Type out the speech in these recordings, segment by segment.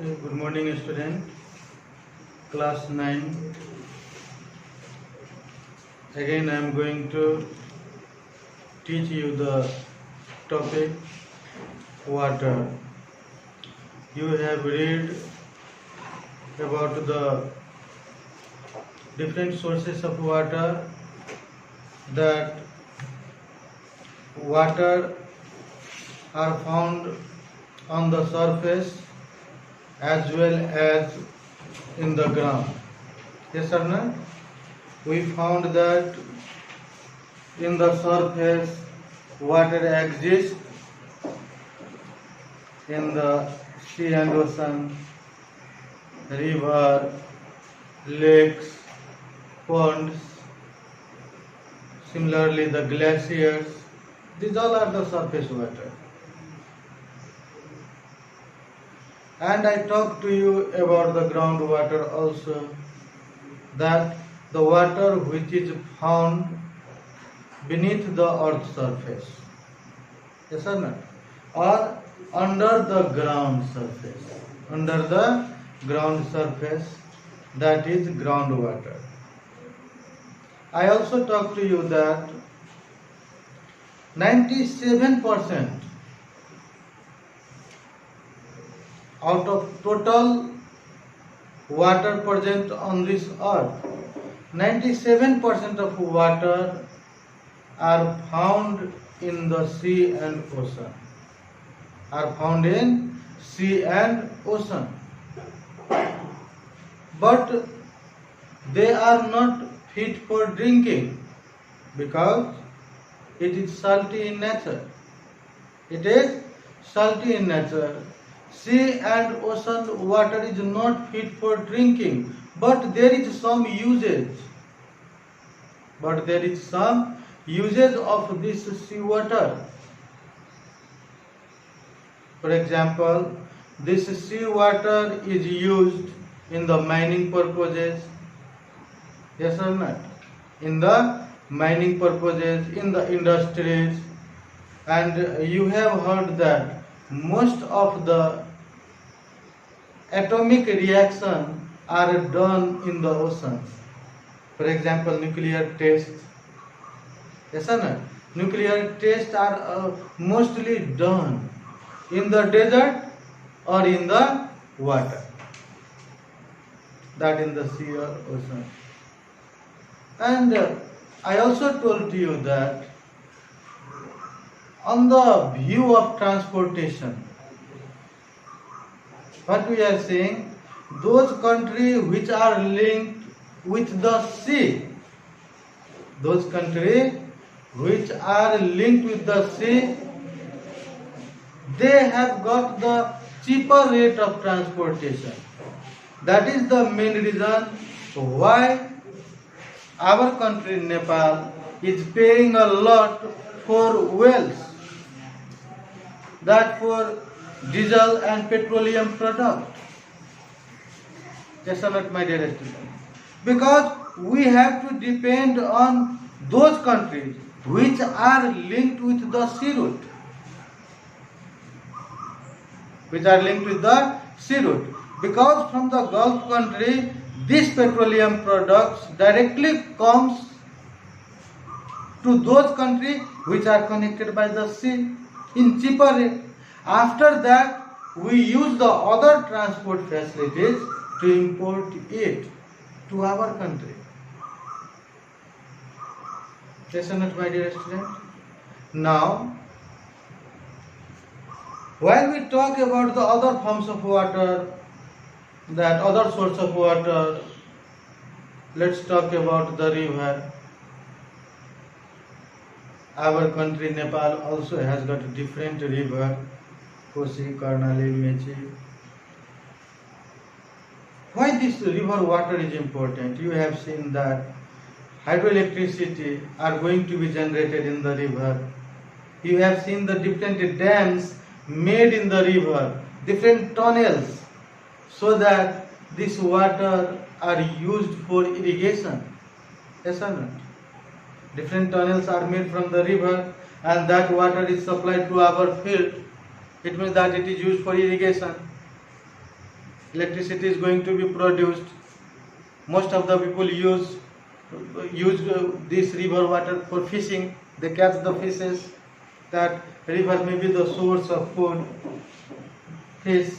Okay, good morning, student. Class 9. Again, I am going to teach you the topic water. You have read about the different sources of water, that water are found on the surface as well as in the ground. Yes or no? We found that in the surface water exists in the sea and ocean, river, lakes, ponds, similarly the glaciers. These all are the surface water. And I talked to you about the groundwater also, that the water which is found beneath the earth's surface, yes or not, or under the ground surface, that is groundwater. I also talked to you that 97% out of total water present on this earth, 97% of water are found in the sea and ocean. But they are not fit for drinking because it is salty in nature. Sea and ocean water is not fit for drinking, but there is some usage. Of this sea water. For example, this sea water is used in the mining purposes. Yes or not? In the mining purposes, in the industries, and you have heard that most of the atomic reactions are done in the oceans. For example, nuclear tests. Yes or not? Nuclear tests are mostly done in the desert or in the water, that in the sea or ocean. And I also told you that on the view of transportation, what we are saying, those countries which are linked with the sea, they have got the cheaper rate of transportation. That is the main reason why our country, Nepal, is paying a lot for wells, that for diesel and petroleum product. Yes or not, my dear students? Because we have to depend on those countries which are linked with the sea route. Because from the Gulf country, these petroleum products directly comes to those countries which are connected by the sea in cheaper rate. After that, we use the other transport facilities to import it to our country. Yes or not, my dear student? Now, while we talk about the other forms of water, that other source of water, let's talk about the river. Our country, Nepal, also has got a different river, Kosi, Karnali, Mechi. Why this river water is important? You have seen that hydroelectricity are going to be generated in the river. You have seen the different dams made in the river, different tunnels, so that this water are used for irrigation. Yes or not? Different tunnels are made from the river, and that water is supplied to our field. It means that it is used for irrigation. electricity is going to be produced. Most of the people use this river water for fishing. They catch the fishes. That river may be the source of food, fish.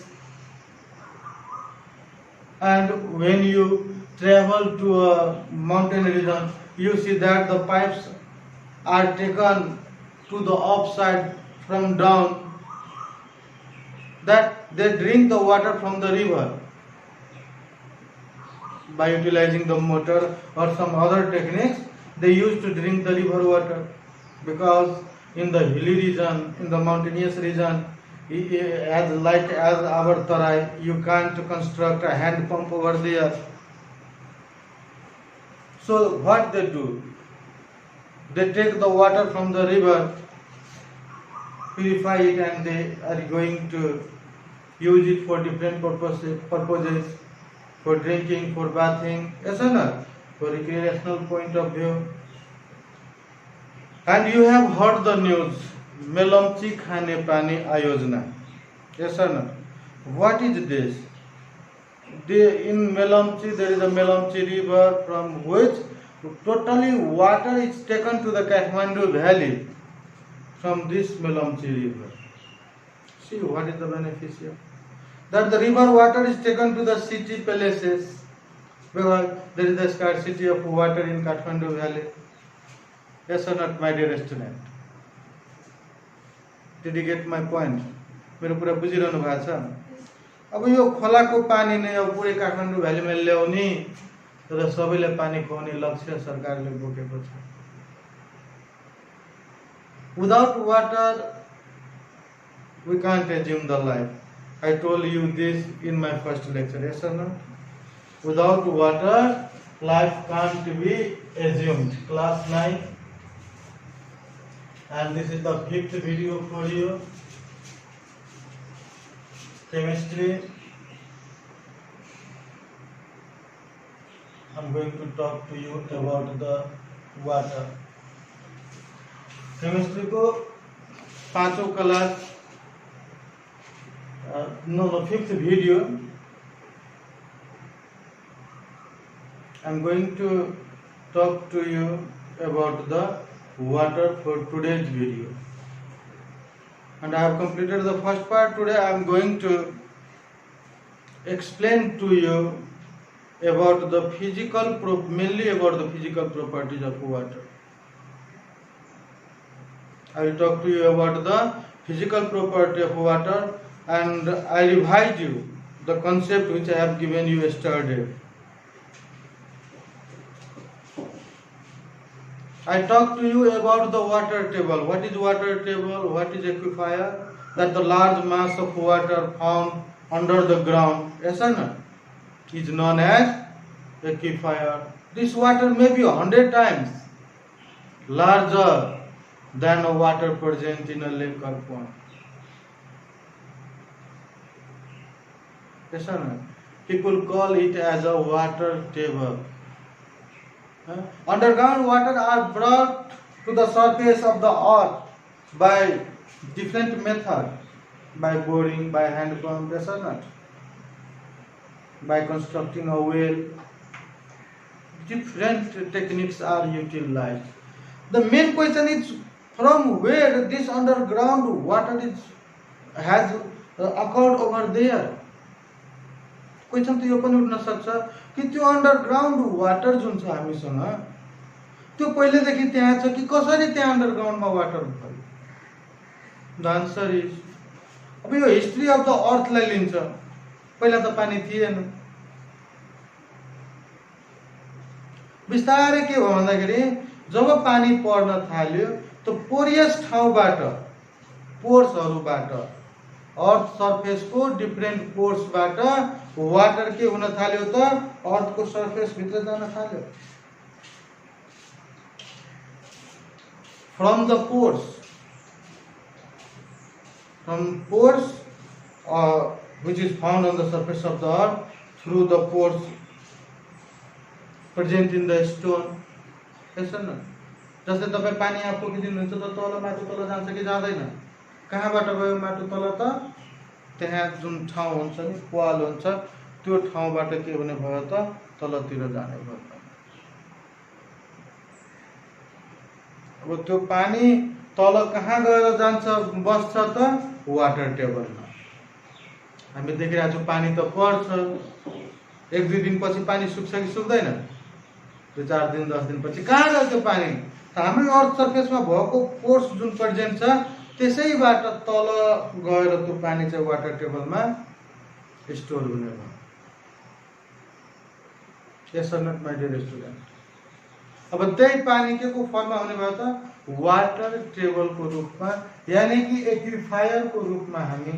And when you travel to a mountain region, you see that the pipes are taken to the upside from down, that they drink the water from the river by utilizing the motor or some other techniques. They used to drink the river water, because in the hilly region, in the mountainous region, as our Tarai, you can't construct a hand pump over there. So what they do, they take the water from the river, purify it, and they are going to use it for different purposes, for drinking, for bathing, etc., for recreational point of view. And you have heard the news, Melamchi Khane Pani Ayojana. Yes or no? What is this? In Melamchi, there is a Melamchi river from which totally water is taken to the Kathmandu valley from this Melamchi river. See what is the beneficial? That the river water is taken to the city palaces, because there is a scarcity of water in Kathmandu valley. Yes or not, my dear student? Did you get my point? मेरो कुरा बुझिरहनु भएको छ? अब यो खोलाको पानी नै अब पुरै काठमाडौँ भ्यालीमा ल्याउने र सबैलाई पानी खुवाउने लक्ष्य सरकारले बोकेको छ. Without water, we can't assume the life. I told you this in my first lecture, yes or no? Without water, life can't be assumed. Class 9. And this is the 5th video for you. Chemistry. I'm going to talk to you about the water. Chemistry को 5 class, no, 5th video. I'm going to talk to you about the water for today's video. And I have completed the first part. Today I am going to explain to you about the mainly about the physical properties of water. I will talk to you about the physical property of water, and I revise you the concept which I have given you yesterday. I talk to you about the water table. What is water table? What is aquifer? That the large mass of water found under the ground, yes or not, is known as aquifer. This water may be 100 times larger than a water present in a lake or pond. Yes or not? People call it as a water table. Underground water are brought to the surface of the earth by different methods, by boring, by hand pump, yes or not, by constructing a well. Different techniques are utilized. The main question is, from where this underground water has occurred over there. Question तो यो पनि उठ्न सक्छ कि त्यो underground water जुन छ हामीसँग त्यो पहिलेदेखि त्यहाँ छ कि कसरी त्यहाँ अन्डरग्राउन्डमा वाटर भयो. द आन्सर इज, अब यो हिस्ट्री अफ द अर्थलाई लिन्छ. पहिला त पानी थिएन. बिस्तारै के भयो भन्दाखेरि जब पानी पर्न थाल्यो त पोरियस ठाउँबाट, पोर्सहरुबाट, अर्थ सर्फेस को डिफरेंट पोर्सबाट वाटर के हुन थाल्यो त अर्थ को सर्फेस भित्र जान थाल्यो. From the pores which is found on the surface of the earth, through the pores present in the stone. yes or no? जस्तै तपाई पानी यहाँ पोखिदिनुहुन्छ त तल माटो तल जान्छ कि जाँदैन? कहाँबाट गयो माटो तल त? त्यहाँ जुन ठाउँ हुन्छ नि, पाल हुन्छ, त्यो ठाउँबाट के हुने भयो त तलतिर जाने भयो। अब त्यो पानी तल कहाँ गएर जान्छ बस्छ त वाटर टेबलमा। हामी देखिरहेको छौँ पानी त पर्छ, 1-2 दिनपछि पानी सुक्छ कि सुक्दैन? 2-4 दिन 10 दिनपछि कहाँ गयो त्यो पानी? त हाम्रो अर्थ सर्फेसमा भएको फोर्स जुन प्रेजेन्ट छ त्यसैबाट तल गएर त्यो पानी चाहिँ वाटर टेबलमा स्टोर हुने भयो। Yes or not my dear student? अब त्यही पानी के को फर्ममा हुने भयो त वाटर टेबलको रूपमा, यानी कि एक्विफायरको रूपमा हामी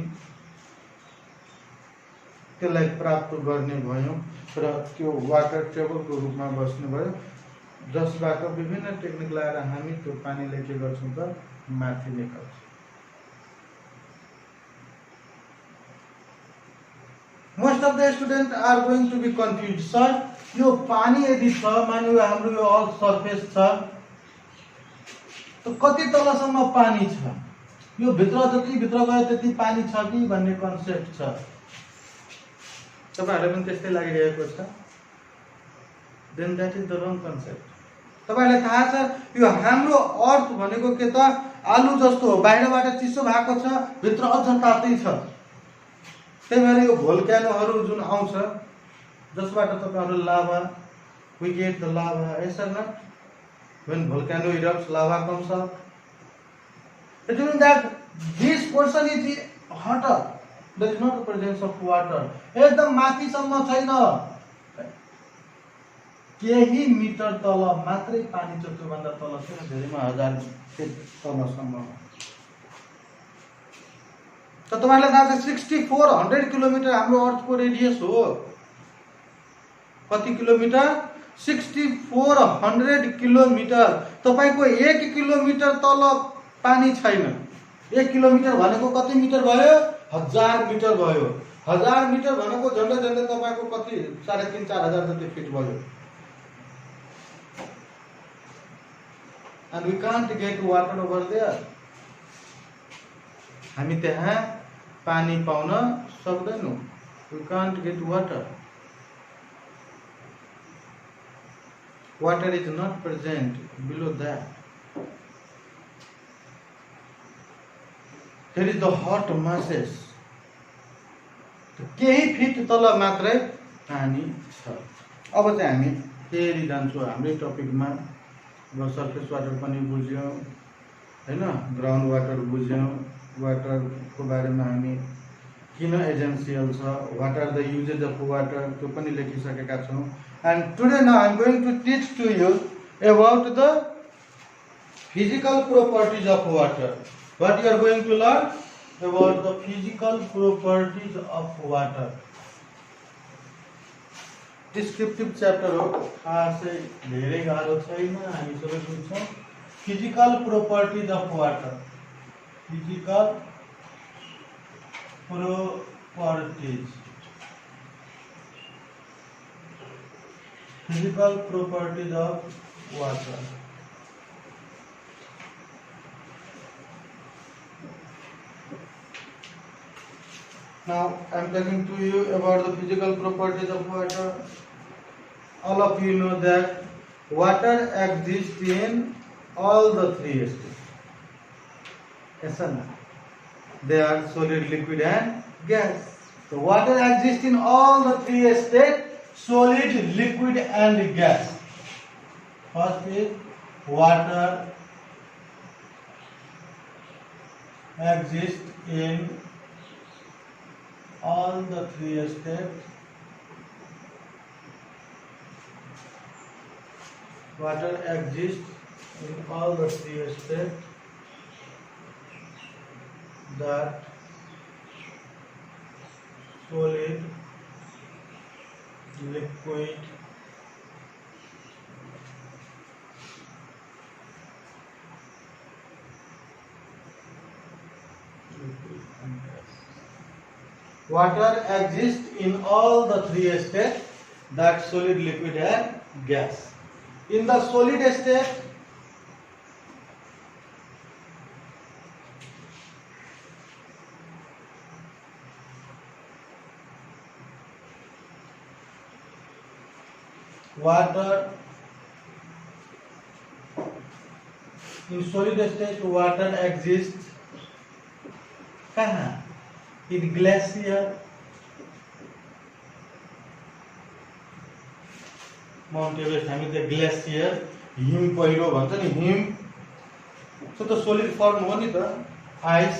त्यसलाई प्राप्त गर्ने भयौँ र त्यो वाटर टेबलको रूपमा बस्ने भयो, जसबाट विभिन्न टेक्निक लगाएर हामी त्यो पानीलाई के गर्छौँ त माथि निकाल्छौँ। Most of the student are going to be confuse, sir यो पानी यदि छ, मानियो हाम्रो यो अर्थ सर्फेस छ, त कति तलसम्म पानी छ, यो भित्र जति भित्र गयो त्यति पानी छ कि भन्ने कन्सेप्ट छ। तपाईहरुलाई पनि त्यस्तै लागिरहेको छ? Then that is the wrong concept. तपाईहरुलाई थाहा छ यो हाम्रो अर्थ भनेको के त आलु जस्तो हो, बाहिरबाट चिसो भएको छ, भित्र अझ तातै छ। त्यही भएर यो भोल्क्यानोहरु जुन आउँछ जसबाट तपाईहरु लाभा, we get the lava, yes or not? When volcano erupts, lava comes out. It means that this portion is hotter. There is not the presence of water. एकदम माथिसम्म छैन, केही मिटर तल मात्रै पानी छ, त्योभन्दा तल छैन, धेरैमा 1000 फिट तलसम्म। त तपाईहरुलाई थाहा छ 6400 किलोमिटर हाम्रो अर्थको रेडियस हो। कति किलोमिटर? 6400 किलोमिटर। तपाईको 1 किलोमिटर तल पानी छैन। 1 किलोमिटर भनेको कति मिटर भयो? 1000 मिटर भयो। 1000 मिटर भनेको झन्डै झन्डै तपाईको कति 3500-4000 जति फिट भयो। And we can't get water over there. हामी त्यहाँ पानी pound सक्दैनौं। We can't get water. Water is not present below that. There is the hot masses. केही फिट तल मात्रै पानी छ। अब चाहिँ हामी फेरि जान्छौँ हाम्रो टपिकमा। अब सरफेस वाटर पनि बुझ्यौं हैन, ग्राउन्ड वाटर बुझ्यौं, वाटरको बारेमा हामी किन एसेन्शियल छ, what are the uses of water त्यो पनि लेखिसकेका छौं। And today now I am going to teach to you about the physical properties of water. What you are going to learn about the physical properties of water. Descriptive chapter हो, खासै धेरै गाह्रो छैन, हामी सबै बुझ्छौं। Physical properties of water. Physical properties. Physical properties of water. Now I am talking to you about the physical properties of water. All of you know that water exists in all the three states. Yes or no? They are solid, liquid and gas. So water exists in all the three states: solid, liquid and gas. First is water exists in all the three states. Water exists in all the three states, that solid, liquid and gas. Water exists in all the three states, that solid, liquid and gas. In the solid state, water in solid state water exists कहाँ? In glacier, Mount Everest हामी त glacier him पहिरो भन्छ नि him त्यो त solid firm हो नि त आइस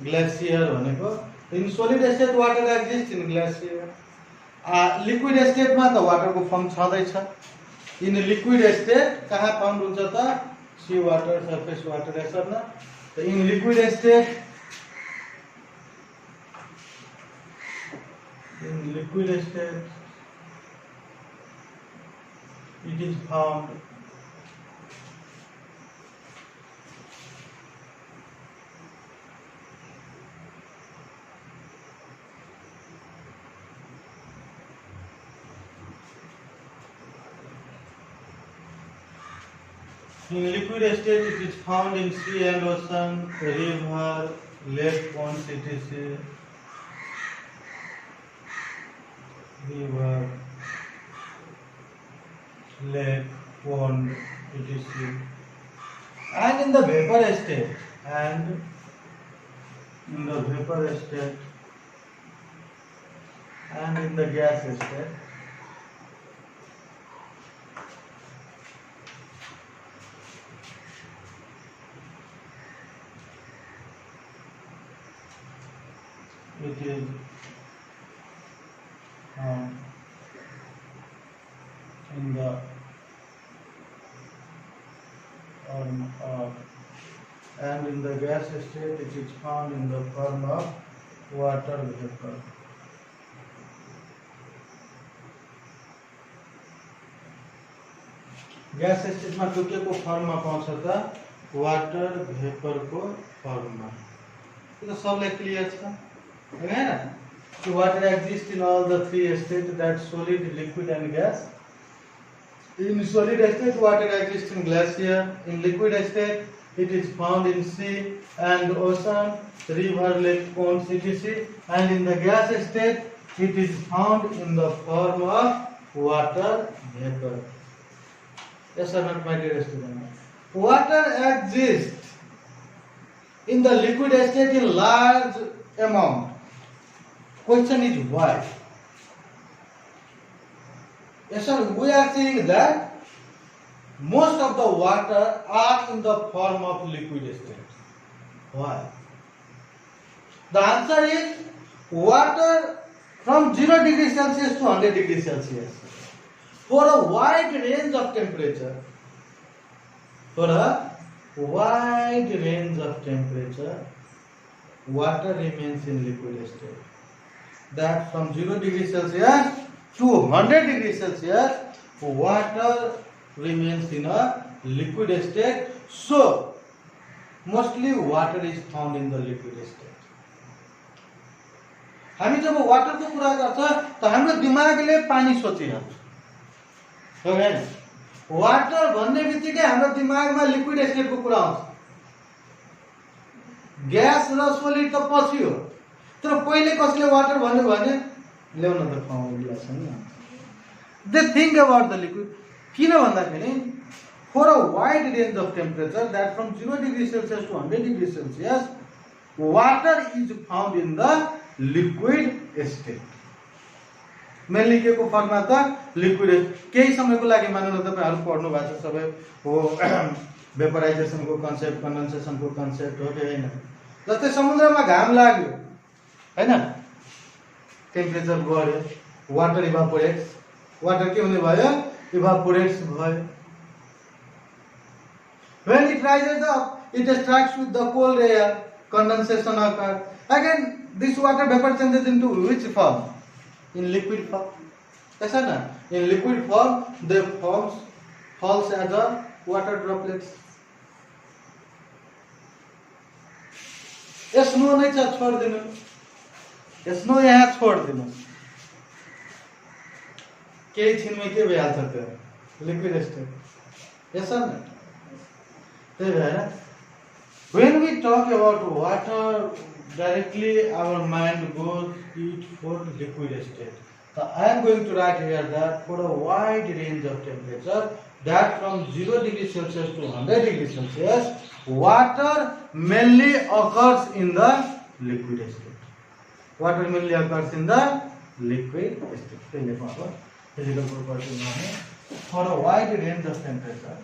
ग्लेसियर भनेको in solid state water exist in glacier liquid स्टेटमा त वाटरको फर्म छँदैछ इन लिक्विड स्टेट कहाँ फाउन्ड हुन्छ त सी वाटर सरफेस वाटर यसर्न त in liquid state it is found in liquid state it is found in sea and ocean, river, lake, ponds, etc. River, lake, pond, etc. And in the vapor state, in the gas state, it is in the and in the gas state it is found in the form of water vapor. Gas स्टेटमा के को फर्ममा पाउँछ त water भेपरको फर्ममा यो त सबलाई clear छ हैन So water exists in all the three states, that solid, liquid and gas. In solid state, water exists in glacier. In liquid state, it is found in sea and ocean, river, lake, ponds, etc. And in the gas state, it is found in the form of water vapor. Yes or not, my dear student? Water exists in the liquid state in large amount. Question is why? Yes sir, we are saying that most of the water are in the form of liquid state. Why? The answer is water from 0 degrees Celsius to 100 degrees Celsius. For a wide range of temperature, water remains in liquid state. That from 0 degrees Celsius to 100 degrees Celsius, water remains in a liquid state. So, mostly water is found in the liquid state. हामी जब water को कुरा गर्छ त हाम्रो दिमागले पानी सोचिरहन्छ हो हैन water भन्ने बित्तिकै हाम्रो दिमागमा लिक्विड स्टेट को कुरा आउँछ ग्यास र सोलिड त पछि हो तर पहिले कसले वाटर भन्नु भने ल्याउन त पाउँ गिलास हैन they think about the liquid किन भन्दाखेरि for a wide range of temperature that from 0 degrees Celsius to 100 degrees Celsius water is found in the liquid state. Mainly के को फर्ममा त लिक्विड केही समयको लागि मान्नु तपाईहरु पढ्नु भएको छ सबै हो वेपराइजेसन को कन्सेप्ट कन्डेन्सेसन को कन्सेप्ट हो के हैन जस्तै समुद्रमा घाम लाग्यो हैन टेम्परेचर बढ्यो वाटर इभापोरेट्स वाटर के हुने भयो इभापोरेट्स भयो when it rises up it attracts with the cold air condensation occurs again this water vapor changes into which form in liquid form ऐसा ना in liquid form they falls as a water droplets snow नै छ छोड दिनु snow यहाँ छोड दिनु केही छिनमै के भइहाल्छ त्यो लिक्विड स्टेट ऐसा ना त्यही भएर when we talk about water directly our mind goes it for liquid state So I am going to write here that for a wide range of temperature, that from 0 degree Celsius to 100 degree Celsius, water mainly occurs in the liquid state. Water mainly occurs in the liquid state. Physical property for a wide range of temperature.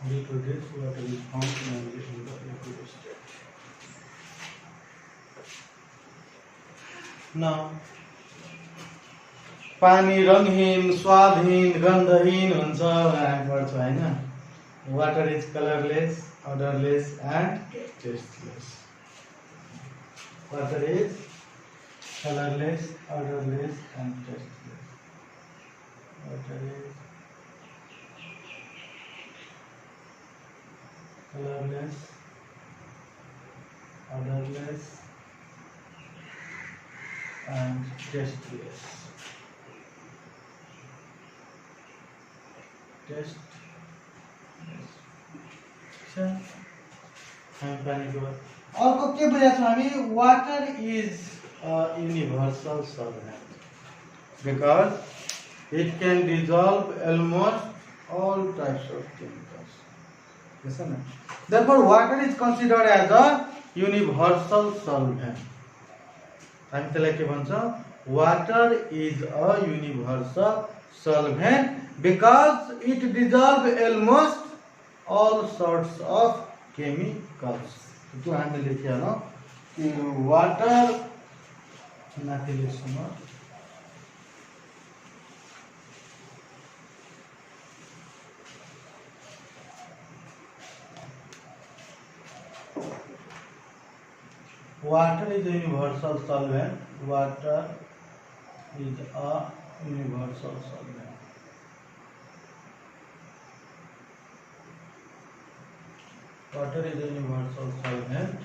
Due to this, water is found mainly in the liquid state. Now, पानी रंगहीन, स्वादहीन, गन्धहीन हुन्छ भनेर पढ्छ हैन. Water is colorless, odorless and tasteless. Water is colorless, odorless and tasteless. Water is colorless, odorless and tasteless. Tasteless. अर्को के बुझाएको हामी water is a universal solvent because it can dissolve almost all types of chemicals. Yes or no? Therefore, water is considered as a universal solvent. हामी त्यसलाई के भन्छ? Water is a universal solvent because it dissolves almost all sorts of chemicals. तो हामीले लेख्या न कि water माथि लेख्छौँ. Water is a universal solvent. Water is a universal solvent. Water is a universal solvent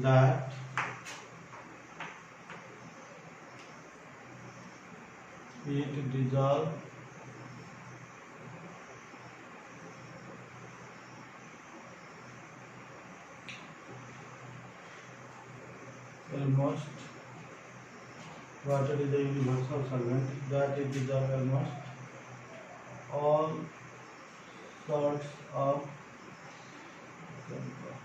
that it dissolves almost. Water is a universal solvent that it dissolves almost all sorts of chemicals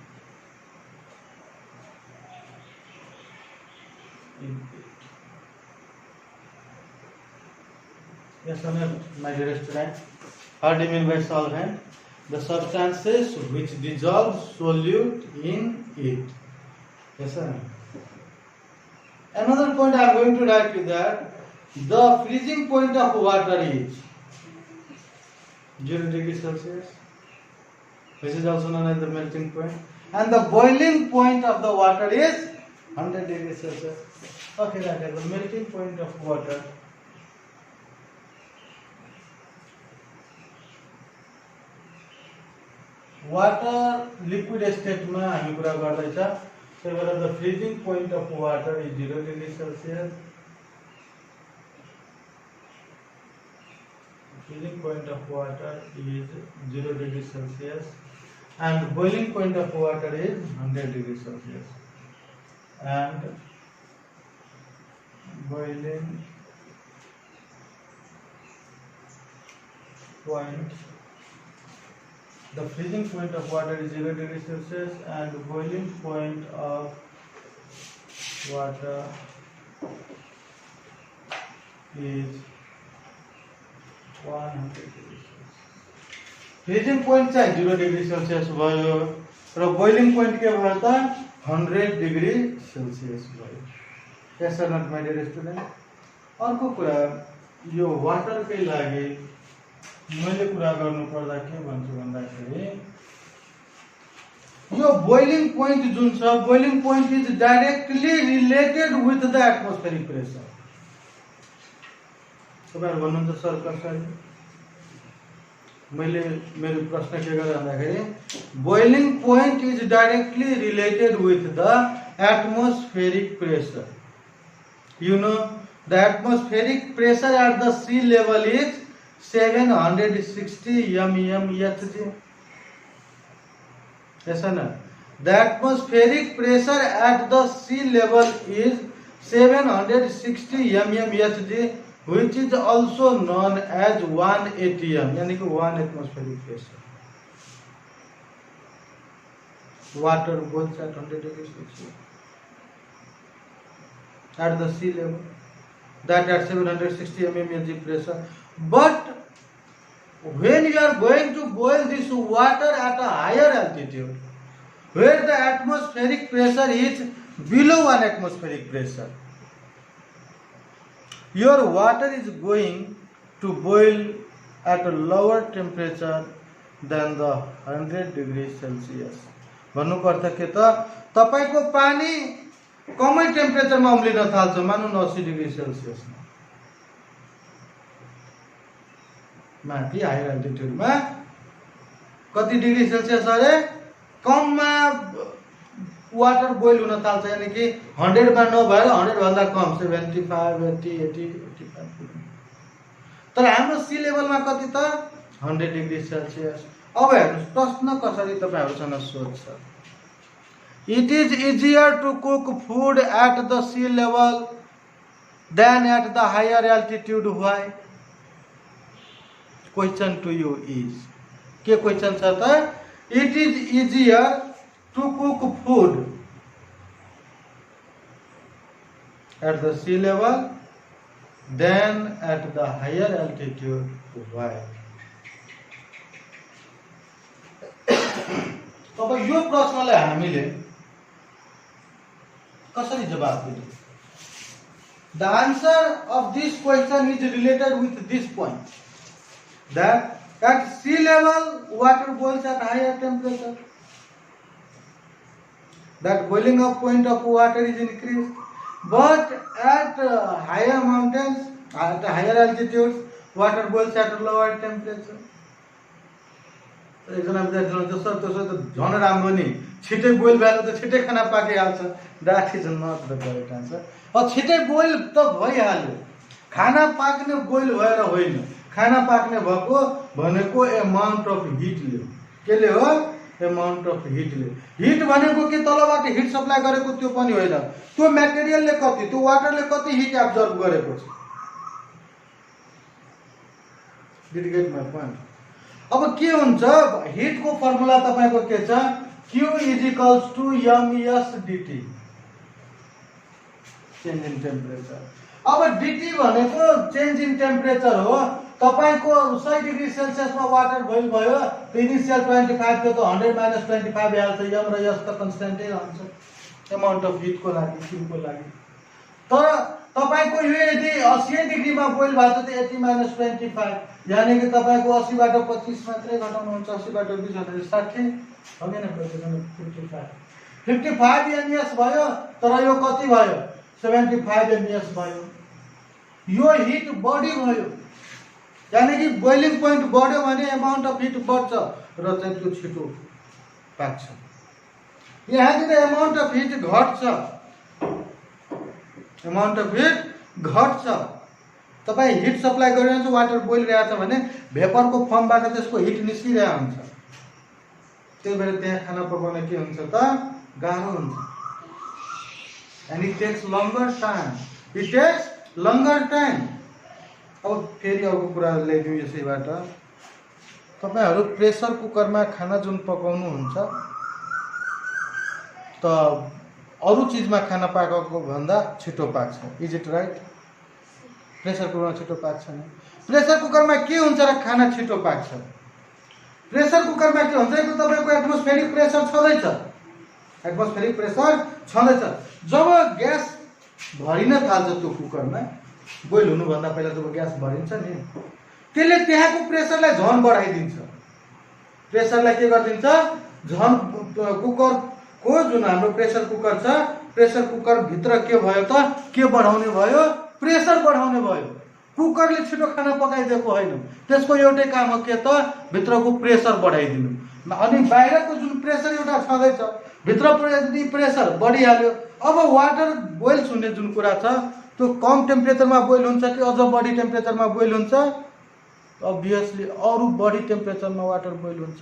in it. Yes or no, my dear student? What do you mean by solvent? The substances which dissolve solute in it. Yes or no? Another point I am going to write is that the freezing point of water is 0 degree Celsius, which is also known as the melting point. and the boiling point of the water is 100 degrees Celsius. Okay, that is the melting point of water. Water liquid state में हामी कुरा गर्दैछ, त्यही भएर the freezing point of water is 0 degrees Celsius. Freezing point of water is 0 degrees Celsius and boiling point of water is 100 degrees Celsius. And boiling point, the freezing point of water is 0 degrees Celsius and boiling point of water is 100 degrees Celsius. Freezing point चाहिँ 0 degree Celsius भयो र boiling point के भयो त 100 degree Celsius भयो. Yes or not, my dear student? अर्को कुरा यो water कै लागि मैले कुरा गर्नु पर्दा के भन्छु भन्दाखेरि यो boiling point जुन छ, boiling point is directly related with the atmospheric pressure. तपाईहरु भन्नुहुन्छ सर कसरी? मैले मेरो प्रश्न के गरे भन्दाखेरि boiling point is directly related with the atmospheric pressure. You know, the atmospheric pressure at the sea level is 760 mmHg. Yes or no? The atmospheric pressure at the sea level is 760 mmHg, which is also known as 1 atm, यानी कि 1 atmospheric pressure. Water boils at 100 degrees Celsius at the sea level, that at 760 mmHg pressure. But when you are going to boil this water at a higher altitude, where the atmospheric pressure is below 1 atmospheric pressure, your water is going to boil at a lower temperature than the 100 degrees Celsius. भन्नुको अर्थ के त तपाईको पानी कमै टेम्परेचरमा उम्लिन थाल्छ, मानौ 80 degree Celsius माथि higher अल्टिट्युडमा कति डिग्री सेल्सियस अरे कममा वाटर बोइल हुन थाल्छ, यानी कि 100 मा नभएर 100 भन्दा कम 75 80 85. तर हाम्रो सी लेभलमा कति त 100 डिग्री सेल्सियस. अब हेर्नुस् प्रश्न कसरी तपाईहरुसँग सोध्छ. It is easier to cook food at the sea level than at the higher altitude. Why? Question to you is, के question छ त? It is easier to cook food at the sea level than at the higher altitude. Why? अब यो प्रश्नलाई हामीले कसरी जवाब दिने? The answer of this question is related with this point, that at sea level water boils at higher temperature, that boiling up point of water is increased, but at higher mountains, at higher altitudes, water boils at lower temperature. एकजना विद्यार्थी भन्छ sir त्यसो त झन् राम्रो नि, छिटै boil भएर त छिटै खाना पाकिहाल्छ. That is not the correct answer. अब छिटै बोइल त भइहाल्यो, खाना पाक्ने बोइल भएर होइन. खाना पाक्ने भएको भनेको एमाउन्ट अफ हिटले, केले हो? Amount of हिटले. हिट भनेको के तलबाट हिट सप्लाई गरेको त्यो पनि होइन, त्यो मटेरियलले कति, त्यो वाटरले कति हिट एब्जर्ब गरेको छ. Did you get my point? अब के हुन्छ, हिट को फर्मुला तपाईको के छ? Q is equals to ms dt, change in temperature. अब dt भनेको चेन्ज इन टेम्परेचर हो. तपाईको 100 डिग्री सेल्सियसमा वाटर बोइल भयो, इनिशियल 25 थियो त 100 - 25 हाल्छ. m र s त कन्स्टेन्टै रहन्छ एमाउन्ट अफ हिट को लागि, Q को लागि. तर तपाईको यो यदि 80 डिग्रीमा बोइल भएको छ त 80 - 25 यानी कि तपाईको 80 बाट 25 मात्रै घटाउनुहुन्छ 80 बाट 20 घटाउँदा 60 होइन 55 55 mS भयो तर यो कति भयो 75 mS भयो यो हिट बढी भयो यानी कि बोइलिङ पोइन्ट बढ्यो भने अमाउन्ट अफ हिट बढ्छ र चाहिँ त्यो छिटो पाक्छ यहाँतिर अमाउन्ट अफ हिट घट्छ अमाउन्ट अफ हिट घट्छ तपाई हिट सप्लाई गरिरहन्छ वाटर बोइलिरहेछ भने भेपरको फर्मबाट त्यसको हिट निस्किरहेको हुन्छ त्यही भएर त्यहाँ खाना पकाउन के हुन्छ त गाह्रो हुन्छ and it takes longer time अब फेरि अर्को कुरा ल्याइदिउँ यसैबाट तपाईहरु प्रेसर कुकरमा खाना जुन पकाउनु हुन्छ त अरु चीजमा खाना पाकेको भन्दा छिटो पाक्छ इज इट राइट प्रेसर कुकरमा छिटो पाक्छ नि प्रेसर कुकरमा के हुन्छ र खाना छिटो पाक्छ प्रेसर कुकरमा के हुन्छ कि तपाईको एटमोस्फेरिक प्रेसर छँदैछ जब ग्यास भरिन थाल्छ त्यो कुकरमा बोइल हुनु भन्दा पहिला जब ग्यास भरिन्छ नि त्यसले त्यहाँको प्रेसरलाई झन बढाइदिन्छ प्रेसरलाई के गरिदिन्छ झन कुकरको जुन हाम्रो प्रेसर कुकर छ प्रेसर कुकर भित्र के भयो त के बढाउने भयो प्रेसर बढाउने भयो कुकरले छिटो खाना पकाइदिएको हैन त्यसको एउटै काम हो के त भित्रको प्रेसर बढाइदिनु अनि बाहिरको जुन प्रेसर एउटा छँदैछ भित्र यदि प्रेसर बढिहाल्यो अब वाटर बोइल हुने जुन कुरा छ त्यो कम टेम्परेचरमा बोइल हुन्छ कि अझ बढी टेम्परेचरमा बोइल हुन्छ अब्भियसली अरु बढी टेम्परेचरमा वाटर बोइल हुन्छ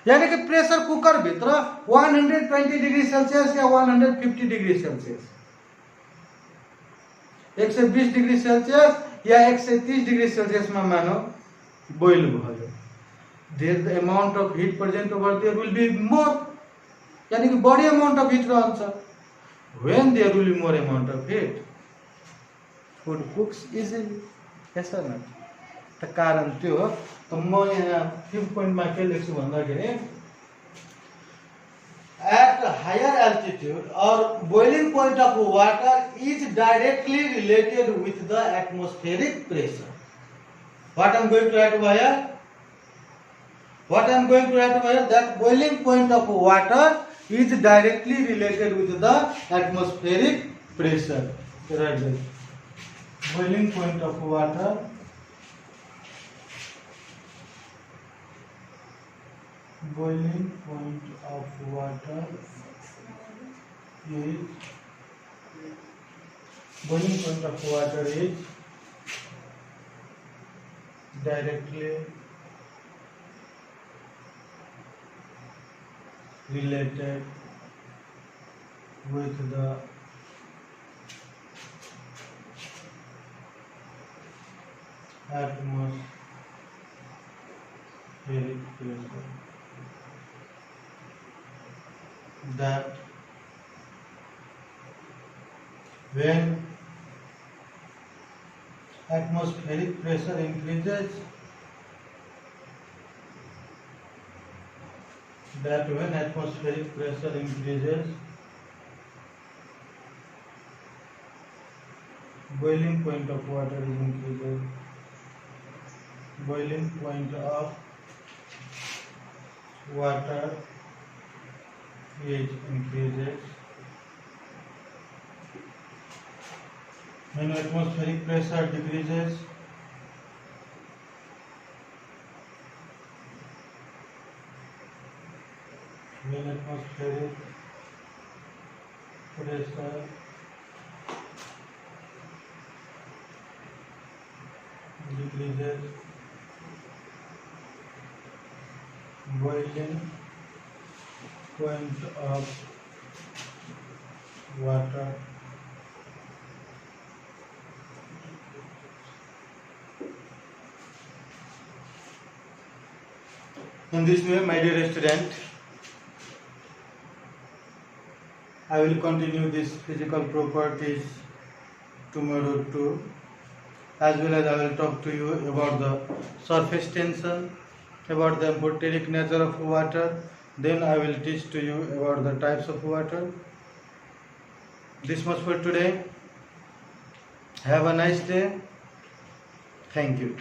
यानी कि प्रेसर कुकर भित्र 120 डिग्री सेल्सियस या 150 डिग्री सेल्सियस 120 डिग्री सेल्सियस या 130 डिग्री सेल्सियस में मानो बोइल भयो there the amount of heat present over there will be more यानी कि बड़ी अमाउंट ऑफ हीट रहन्छ when there will be more amount of heat food cooks easily yes or not त कारण त्यो हो त म यहाँ 5 point मा के लेख्छु भन्दाखेरि at higher altitude or boiling point of water is directly related with the atmospheric pressure what I am going to write over here that boiling point of water is directly related with the atmospheric pressure right there boiling point of water is boiling point of water is directly related with the atmospheric pressure that when atmospheric pressure increases boiling point of water is increases boiling point of water is increases when atmospheric pressure decreases when atmospheric pressure decreases boiling point of water in this way my dear student I will continue this physical properties tomorrow too. As well as I will talk to you about the surface tension, about the amphoteric nature of water. Then I will teach to you about the types of water. This much for today. Have a nice day. Thank you.